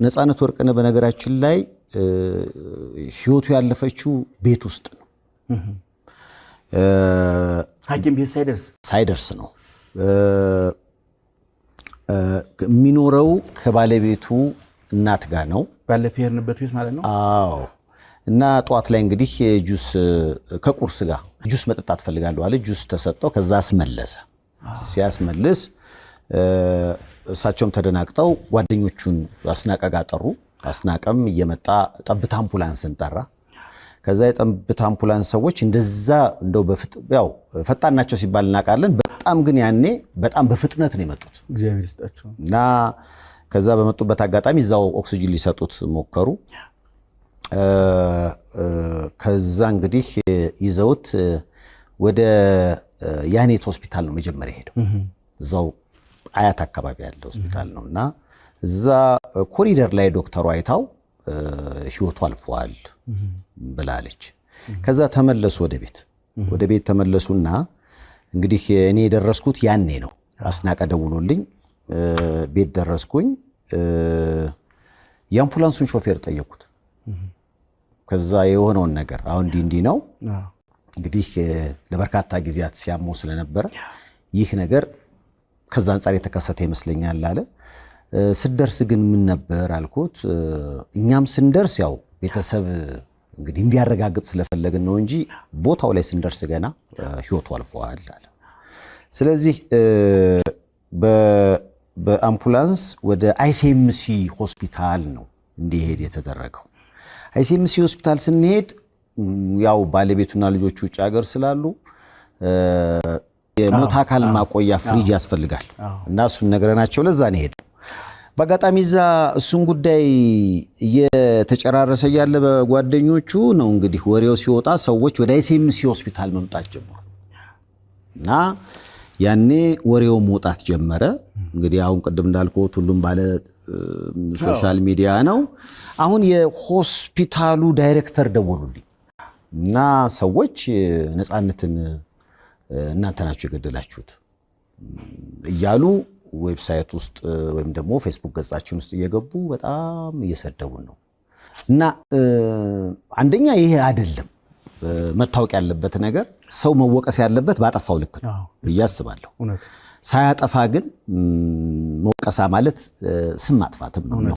ነፃነት ወርቅነህ በነገራችን ላይ ህይወቱ ያለፈችው ቤት ውስጥ ነው። ሐኪም ቤት ሳይደርስ ነው የሚኖረው ከባለቤቱ እናት ጋር ነው። ባለፈ የርንበት ቤት ማለት ነው። አዎ። እና ጧት ላይ እንግዲህ ጁስ ከቁርስ ጋር ጁስ መጠጣት ፈልጋለሁ አለ። ጁስ ተሰጠው። ከዛ አስመለሰ። ሲያስመልስ እሳቸውም ተደናቅጠው ጓደኞቹን አስናቀ ጋር ጠሩ። አስናቀም እየመጣ ጠብታ አምቡላንስን ጠራ። ከዛ የጠብታ አምቡላንስ ሰዎች እንደዛ እንደው ያው ፈጣን ናቸው ሲባል እናውቃለን። በጣም ግን ያኔ በጣም በፍጥነት ነው የመጡት። እግዚአብሔር ይስጣቸው። እና ከዛ በመጡበት አጋጣሚ እዛው ኦክሲጅን ሊሰጡት ሞከሩ። ከዛ እንግዲህ ይዘውት ወደ ያኔት ሆስፒታል ነው መጀመሪያ ሄደው። እዛው አያት አካባቢ ያለ ሆስፒታል ነውና እዛ ኮሪደር ላይ ዶክተሩ አይታው ህይወቱ አልፏል ብላለች። ከዛ ተመለሱ ወደ ቤት ተመለሱና እንግዲህ እኔ የደረስኩት ያኔ ነው። አስናቀ ደውሎልኝ ቤት ደረስኩኝ። የአምቡላንሱን ሾፌር ጠየቁት። ከዛ የሆነውን ነገር አሁን እንዲህ ነው እንግዲህ ለበርካታ ጊዜያት ሲያመው ስለነበረ ይህ ነገር ከዛ አንፃር የተከሰተ ይመስለኛል አለ። ስደርስ ግን ምን ነበር አልኩት። እኛም ስንደርስ ያው ቤተሰብ እንግዲህ እንዲያረጋግጥ ስለፈለግን ነው እንጂ ቦታው ላይ ስንደርስ ገና ህይወቱ አልፏል አለ። ስለዚህ በአምቡላንስ ወደ አይሲኤምሲ ሆስፒታል ነው እንዲሄድ የተደረገው። አይሲኤምሲ ሆስፒታል ስንሄድ ያው ባለቤቱና ልጆቹ ውጭ ሀገር ስላሉ የሞት አካል ማቆያ ፍሪጅ ያስፈልጋል እና እሱን ነግረናቸው ለዛ ነው ሄደው። በአጋጣሚ እዛ እሱን ጉዳይ እየተጨራረሰ ያለ በጓደኞቹ ነው እንግዲህ ወሬው ሲወጣ ሰዎች ወደ አይሲኤምሲ ሆስፒታል መምጣት ጀመሩ እና ያኔ ወሬው መውጣት ጀመረ። እንግዲህ አሁን ቅድም እንዳልኩት ሁሉም ባለ ሶሻል ሚዲያ ነው። አሁን የሆስፒታሉ ዳይሬክተር ደወሉልኝ እና ሰዎች ነፃነትን እናንተ ናችሁ የገደላችሁት እያሉ ዌብሳይት ውስጥ ወይም ደግሞ ፌስቡክ ገጻችን ውስጥ እየገቡ በጣም እየሰደቡን ነው። እና አንደኛ ይሄ አይደለም መታወቅ ያለበት ነገር፣ ሰው መወቀስ ያለበት ባጠፋው ልክ ነው ብዬ አስባለሁ። ሳያጠፋ ግን መወቀሳ ማለት ስም ማጥፋትም ነው።